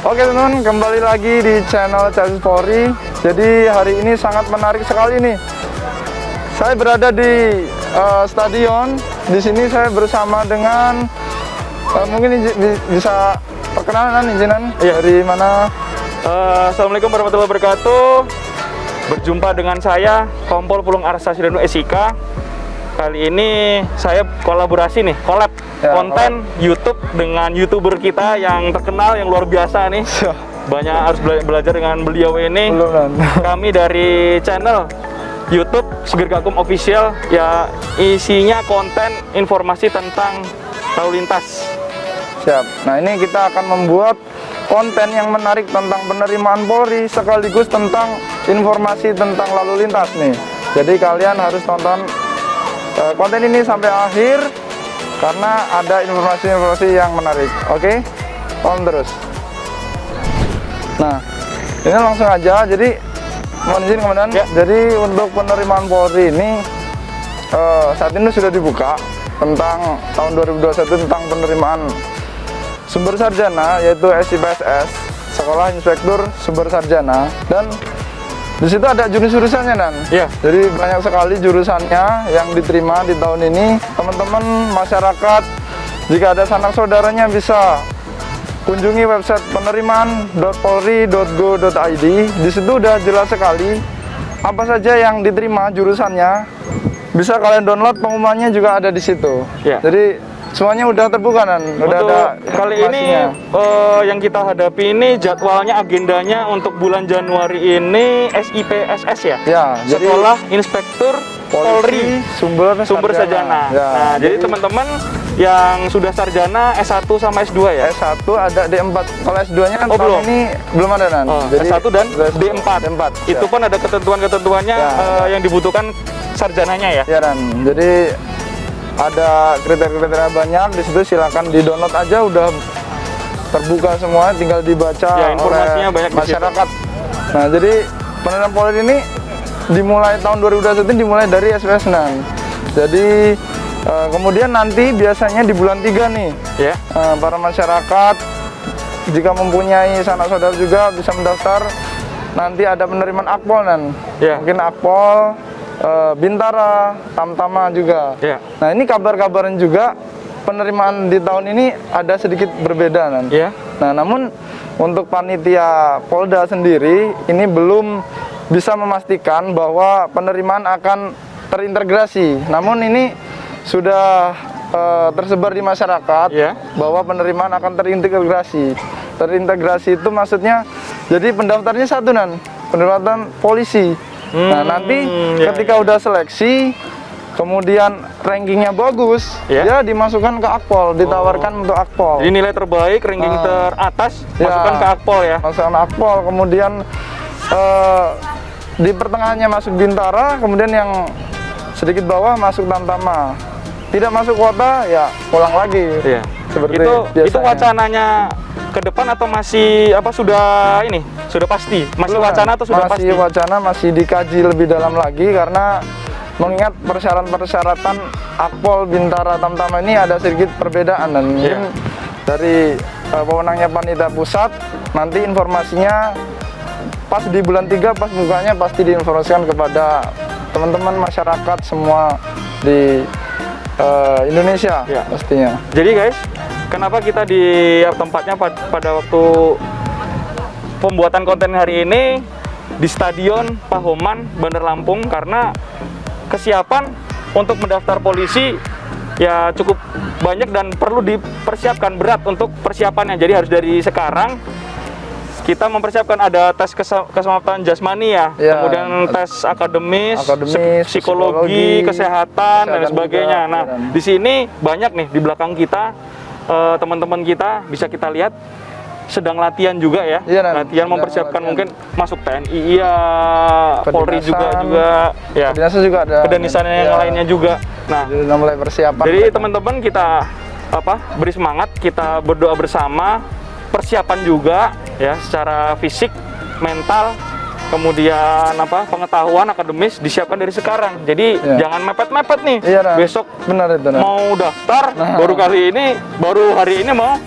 Oke teman-teman, kembali lagi di channel Chassis Polri. Jadi hari ini sangat menarik sekali nih. Saya berada di stadion. Di sini saya bersama dengan mungkin bisa perkenalan izinan dari mana? Assalamualaikum warahmatullahi wabarakatuh. Berjumpa dengan saya Kompol Pulung Arsa Sidanu SIK. Kali ini saya kolaborasi nih, collab konten YouTube dengan YouTuber kita yang terkenal, yang luar biasa nih. Banyak harus belajar dengan beliau ini. Kami dari channel YouTube Seger Gakum Official, ya isinya konten informasi tentang lalu lintas. Siap. Nah, ini kita akan membuat konten yang menarik tentang penerimaan Polri sekaligus tentang informasi tentang lalu lintas nih. Jadi kalian harus tonton konten ini sampai akhir karena ada informasi-informasi yang menarik. Oke, tonton terus. Nah, ini langsung aja. Jadi mohon izin komandan. Ya. Jadi untuk penerimaan Polri ini saat ini sudah dibuka tentang tahun 2021 tentang penerimaan sumber sarjana, yaitu SIPSS, Sekolah Inspektur Sumber Sarjana, dan di situ ada jurusannya Dan. Iya. Jadi banyak sekali jurusannya yang diterima di tahun ini. Teman-teman masyarakat, jika ada sanak saudaranya bisa kunjungi website penerimaan.polri.go.id. Di situ udah jelas sekali apa saja yang diterima jurusannya. Bisa kalian download, pengumumannya juga ada di situ. Iya. Jadi semuanya udah terbuka Dan. Udah untuk ada kali ini yang kita hadapi ini jadwalnya, agendanya untuk bulan Januari ini SIPSS ya? Ya, Sekolah Inspektur Polri Sumber Sarjana. Ya, nah, jadi teman-teman yang sudah sarjana S1 sama S2 ya? S1 ada D4. Kalau S2-nya kan belum. Ini belum ada Dan. Jadi S1 dan D4. Itu pun ada ketentuan-ketentuannya yang dibutuhkan sarjananya ya? Ya Dan. Jadi ada kriteria-kriteria banyak di situ, silakan di-download aja, udah terbuka semua, tinggal dibaca ya, informasinya oleh banyak masyarakat. Nah, jadi penerimaan Polri ini dimulai tahun 2021 dimulai dari SIPSS. Jadi kemudian nanti biasanya di bulan 3 nih, para masyarakat jika mempunyai sanak saudara juga bisa mendaftar. Nanti ada penerimaan Akpol mungkin Akpol, Bintara, Tamtama juga. Nah, ini kabar-kabaran juga penerimaan di tahun ini ada sedikit berbeda Nah, namun untuk panitia Polda sendiri ini belum bisa memastikan bahwa penerimaan akan terintegrasi. Namun ini sudah tersebar di masyarakat bahwa penerimaan akan terintegrasi. Terintegrasi itu maksudnya jadi pendaftarnya satu pendaftaran polisi. Nah, nanti ketika udah seleksi, kemudian rankingnya bagus, dia dimasukkan ke Akpol, ditawarkan untuk Akpol. Jadi nilai terbaik, ranking teratas, masukkan ke Akpol ya? Masukkan Akpol, kemudian di pertengahannya masuk Bintara, kemudian yang sedikit bawah masuk Tamtama. Tidak masuk kuota, ya pulang lagi. Seperti itu wacananya ke depan atau masih sudah pasti? Masih wacana atau sudah pasti? Masih wacana, masih dikaji lebih dalam lagi karena mengingat persyaratan Akpol, Bintara, Tamtama ini ada sedikit perbedaan dan mungkin dari pemenangnya panitia pusat nanti informasinya pas di bulan 3 pas bukanya pasti diinformasikan kepada teman-teman masyarakat semua di Indonesia pastinya. Jadi guys, kenapa kita di tempatnya pada waktu pembuatan konten hari ini di Stadion Pahoman, Bandar Lampung, karena kesiapan untuk mendaftar polisi ya cukup banyak dan perlu dipersiapkan berat untuk persiapannya. Jadi harus dari sekarang kita mempersiapkan, ada tes keselamatan jasmani kemudian tes akademis, psikologi, kesehatan dan sebagainya. Nah, di sini banyak nih di belakang kita teman-teman kita bisa kita lihat sedang latihan juga latihan mempersiapkan mungkin masuk TNI Polri juga kedinasan yang lainnya juga. Nah, mulai persiapan. Jadi teman-teman kita beri semangat, kita berdoa bersama, persiapan juga secara fisik, mental, kemudian pengetahuan akademis disiapkan dari sekarang. Jadi jangan mepet-mepet nih. Besok benar itu, mau daftar, baru hari ini mau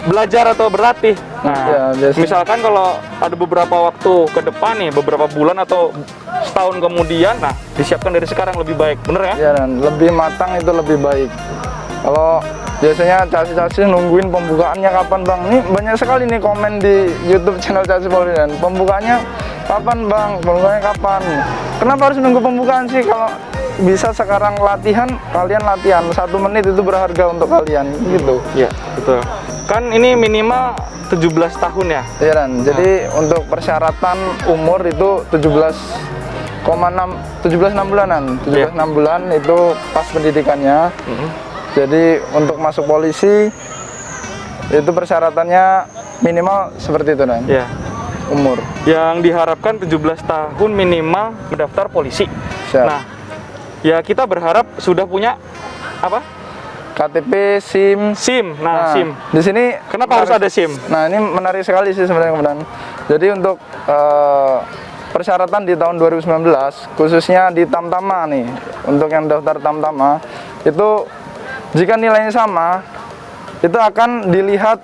belajar atau berlatih. Nah, Ya, biasanya. misalkan kalau ada beberapa waktu ke depan nih, beberapa bulan atau setahun kemudian, nah disiapkan dari sekarang lebih baik, bener ya? Ya, dan lebih matang itu lebih baik. Kalau biasanya chassis nungguin pembukaannya kapan bang? Ini banyak sekali nih komen di YouTube channel Chassis Polri, dan pembukaannya kapan bang? Pembukaannya kapan? Kenapa harus nunggu pembukaan sih? Kalau bisa sekarang latihan, kalian latihan 1 menit itu berharga untuk kalian gitu. Iya, betul. Kan ini minimal 17 tahun ya? Iya Dan, jadi untuk persyaratan umur itu 17,6 bulanan. 17 6 bulan itu pas pendidikannya. Jadi untuk masuk polisi itu persyaratannya minimal seperti itu Dan. Iya. Umur. Yang diharapkan 17 tahun minimal mendaftar polisi. Siap. Nah, ya kita berharap sudah punya apa? KTP, SIM. SIM. Nah, SIM. Di sini Kenapa harus ada SIM? Nah, ini menarik sekali sih sebenarnya kemudian. Jadi untuk persyaratan di tahun 2019 khususnya di Tamtama nih, untuk yang daftar Tamtama itu jika nilainya sama itu akan dilihat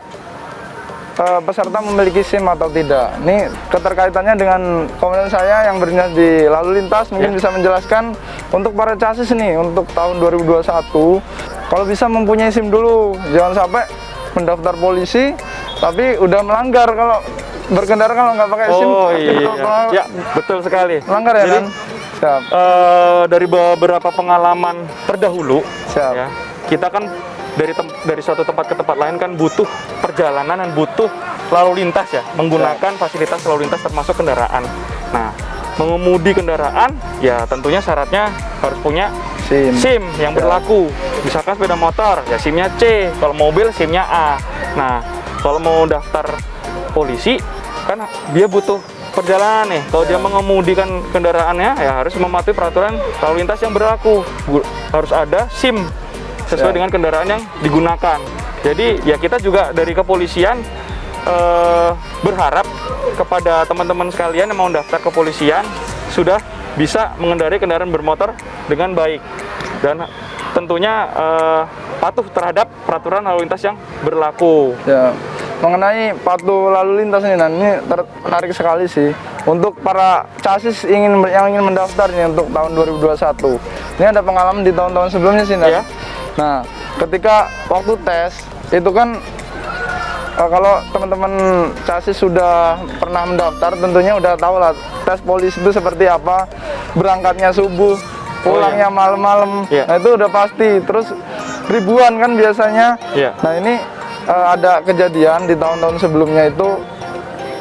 peserta memiliki SIM atau tidak. Ini keterkaitannya dengan komandan saya yang berdinas di lalu lintas, mungkin bisa menjelaskan untuk para chassis nih untuk tahun 2021 kalau bisa mempunyai SIM dulu, jangan sampai mendaftar polisi tapi udah melanggar kalau berkendara kalau nggak pakai SIM. Oh iya, ya betul sekali. Melanggar ya Jadi, kan? Siap. Dari beberapa pengalaman terdahulu, Siap. ya, kita kan dari suatu tempat ke tempat lain kan butuh perjalanan dan butuh lalu lintas ya, menggunakan fasilitas lalu lintas termasuk kendaraan. Nah, mengemudi kendaraan ya tentunya syaratnya harus punya SIM yang berlaku. Misalkan sepeda motor ya SIM-nya C, kalau mobil SIM-nya A. Nah, kalau mau daftar polisi kan dia butuh perjalanan nih. Kalau dia mengemudikan kendaraannya ya harus mematuhi peraturan lalu lintas yang berlaku. Harus ada SIM sesuai dengan kendaraan yang digunakan. Jadi ya kita juga dari kepolisian berharap kepada teman-teman sekalian yang mau daftar kepolisian sudah bisa mengendarai kendaraan bermotor dengan baik dan tentunya patuh terhadap peraturan lalu lintas yang berlaku. Ya, mengenai patuh lalu lintas ini, ini menarik sekali sih untuk para chassis yang ingin mendaftar ini untuk tahun 2021. Ini ada pengalaman di tahun-tahun sebelumnya sih, Nan. Ya. Nah, ketika waktu tes itu kan kalau teman-teman chassis sudah pernah mendaftar, tentunya udah tahu lah tes polisi itu seperti apa, berangkatnya subuh, pulangnya malam-malam. Nah itu udah pasti. Terus ribuan kan biasanya. Nah ini ada kejadian di tahun-tahun sebelumnya itu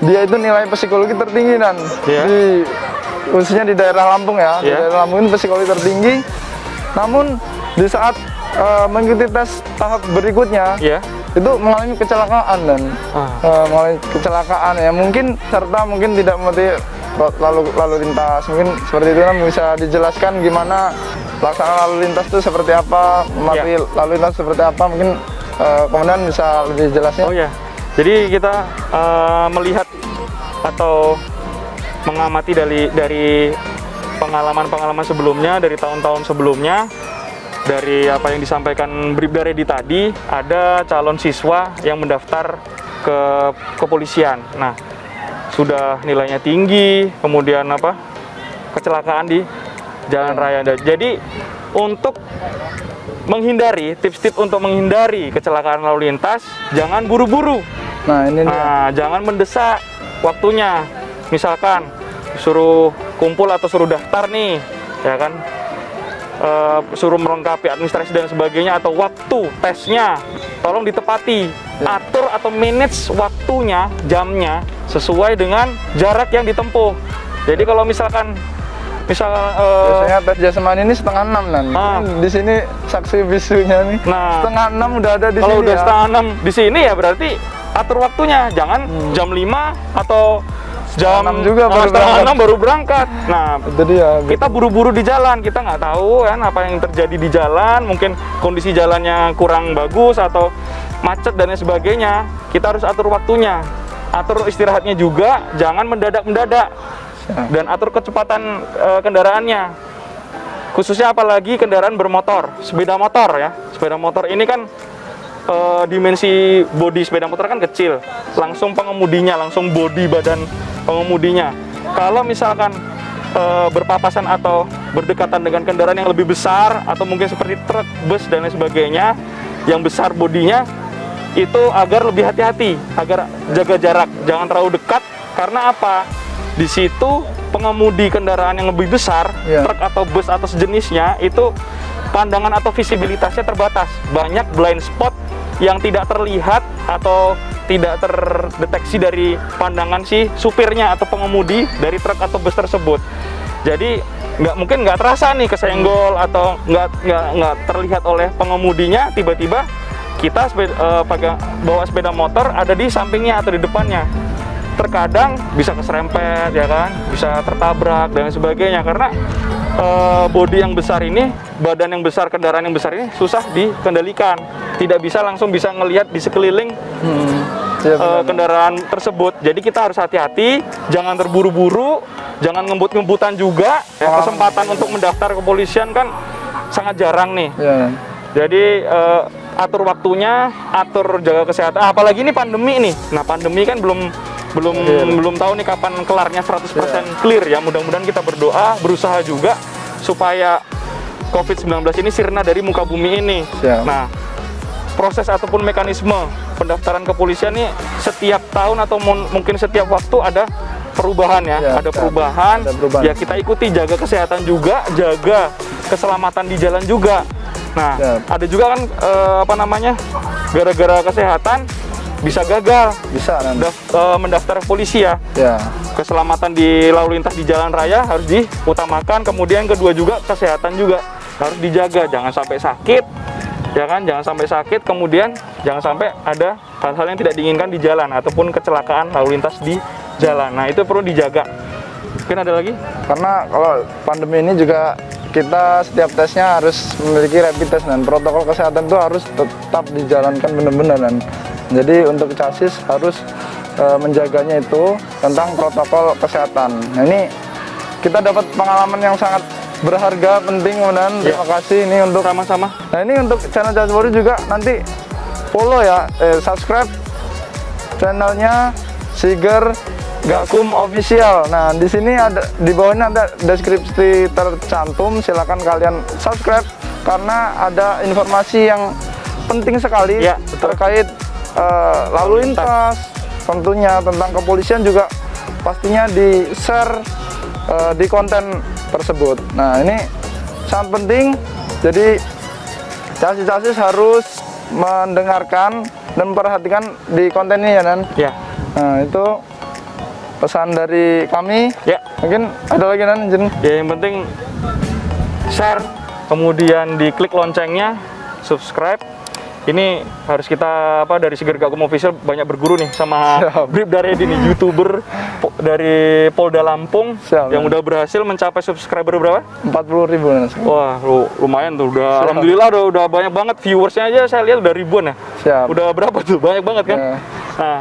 dia itu nilai psikologi tertinggi dan di khususnya di daerah Lampung ya, di daerah Lampung ini psikologi tertinggi. Namun di saat mengikuti tes tahap berikutnya itu mengalami kecelakaan dan mengalami kecelakaan ya, mungkin serta mungkin tidak mematuhi lalu lintas, mungkin seperti itu kan. Bisa dijelaskan gimana pelaksanaan lalu lintas itu seperti apa, mematuhi lalu lintas seperti apa, mungkin komandan bisa lebih jelasnya. Oh ya, jadi kita melihat atau mengamati dari pengalaman-pengalaman sebelumnya, dari tahun-tahun sebelumnya. Dari apa yang disampaikan Bribda Redi tadi, ada calon siswa yang mendaftar ke kepolisian. Nah, sudah nilainya tinggi, kemudian kecelakaan di jalan raya. Jadi untuk menghindari, tips-tips untuk menghindari kecelakaan lalu lintas, jangan buru-buru. Nah, ini jangan mendesak waktunya. Misalkan suruh kumpul atau suruh daftar nih, ya kan? Suruh melengkapi administrasi dan sebagainya, atau waktu tesnya tolong ditepati, atur atau manage waktunya, jamnya sesuai dengan jarak yang ditempuh. Jadi kalau misalkan biasanya tes jasmani ini 5:30 nan. Di sini saksi bisunya nih. 5:30 udah ada di sini. Kalau udah 5:30 di sini ya berarti atur waktunya, jangan jam 5 atau jam 6 juga baru berangkat. Nah, itu dia. Kita buru-buru di jalan, kita nggak tahu kan apa yang terjadi di jalan, mungkin kondisi jalannya kurang bagus atau macet dan sebagainya. Kita harus atur waktunya, atur istirahatnya juga, jangan mendadak-mendadak, dan atur kecepatan kendaraannya. Khususnya apalagi kendaraan bermotor, sepeda motor ya. Sepeda motor ini kan dimensi bodi sepeda motor kan kecil, langsung pengemudinya, langsung bodi badan pengemudinya. Kalau misalkan berpapasan atau berdekatan dengan kendaraan yang lebih besar atau mungkin seperti truk, bus dan lain sebagainya yang besar bodinya, itu agar lebih hati-hati, agar jaga jarak, jangan terlalu dekat. Karena apa? Di situ pengemudi kendaraan yang lebih besar, truk atau bus atau sejenisnya, itu pandangan atau visibilitasnya terbatas. Banyak blind spot yang tidak terlihat atau tidak terdeteksi dari pandangan si supirnya atau pengemudi dari truk atau bus tersebut. Jadi mungkin nggak terasa nih kesenggol atau nggak terlihat oleh pengemudinya, tiba-tiba kita bawa sepeda motor ada di sampingnya atau di depannya. Terkadang bisa keserempet, ya kan, bisa tertabrak dan sebagainya, karena bodi yang besar ini, badan yang besar, kendaraan yang besar ini susah dikendalikan, tidak bisa langsung bisa ngelihat di sekeliling kendaraan tersebut. Jadi kita harus hati-hati, jangan terburu-buru, jangan ngebut-ngebutan juga. Kesempatan untuk mendaftar kepolisian kan sangat jarang nih. Jadi atur waktunya, atur jaga kesehatan. Apalagi ini pandemi nih. Nah, pandemi kan belum tahu nih kapan kelarnya 100% clear ya. Mudah-mudahan kita berdoa, berusaha juga supaya COVID-19 ini sirna dari muka bumi ini. Nah, proses ataupun mekanisme pendaftaran kepolisian ini setiap tahun atau mungkin setiap waktu ada perubahan ya, ada perubahan. Ya kita ikuti, jaga kesehatan juga, jaga keselamatan di jalan juga. Nah, ada juga kan gara-gara kesehatan bisa gagal, mendaftar polisi ya. Keselamatan di lalu lintas di jalan raya harus diutamakan. Kemudian kedua juga kesehatan juga harus dijaga, jangan sampai sakit, ya kan, jangan sampai sakit. Kemudian jangan sampai ada hal-hal yang tidak diinginkan di jalan ataupun kecelakaan lalu lintas di jalan. Nah, itu perlu dijaga. Mungkin ada lagi? Karena kalau pandemi ini juga kita setiap tesnya harus memiliki rapid test, dan protokol kesehatan itu harus tetap dijalankan benar-benar. Dan jadi untuk chassis harus menjaganya itu tentang protokol kesehatan. Nah, ini kita dapat pengalaman yang sangat berharga, penting, dan terima kasih ini untuk sama-sama. Nah, ini untuk channel Jaspori juga nanti follow ya, subscribe channelnya Siger Gakum Official. Nah, di sini ada, di bawahnya ada deskripsi tercantum, silakan kalian subscribe karena ada informasi yang penting sekali terkait lalu lintas, tentunya tentang kepolisian juga pastinya di-share di konten tersebut. Nah, ini sangat penting, jadi chassis harus mendengarkan dan memperhatikan di konten ini ya, Nan? Nah, itu pesan dari kami. Mungkin ada lagi, Nan? Ya, yang penting share, kemudian diklik loncengnya, subscribe. Ini harus kita dari Siger Gakum Official banyak berguru nih sama Bribda Redi nih, YouTuber dari Polda Lampung yang udah berhasil mencapai subscriber berapa? 40.000. Wah, lumayan tuh, udah alhamdulillah udah banyak banget, viewersnya aja saya lihat udah ribuan ya. Udah berapa tuh? Banyak banget kan? Nah,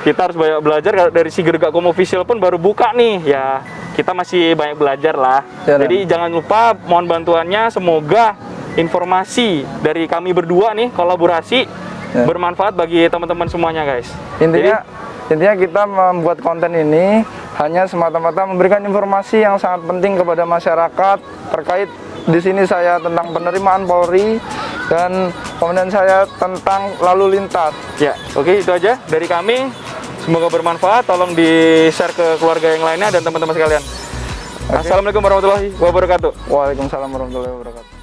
kita harus banyak belajar dari Siger Gakum Official pun baru buka nih ya. Kita masih banyak belajar lah. Jadi jangan lupa, mohon bantuannya, semoga informasi dari kami berdua nih kolaborasi bermanfaat bagi teman-teman semuanya, guys. Intinya kita membuat konten ini hanya semata-mata memberikan informasi yang sangat penting kepada masyarakat terkait, di sini saya tentang penerimaan Polri dan kemudian saya tentang lalu lintas. Oke, itu aja dari kami. Semoga bermanfaat. Tolong di-share ke keluarga yang lainnya dan teman-teman sekalian. Assalamualaikum warahmatullahi wabarakatuh. Waalaikumsalam warahmatullahi wabarakatuh.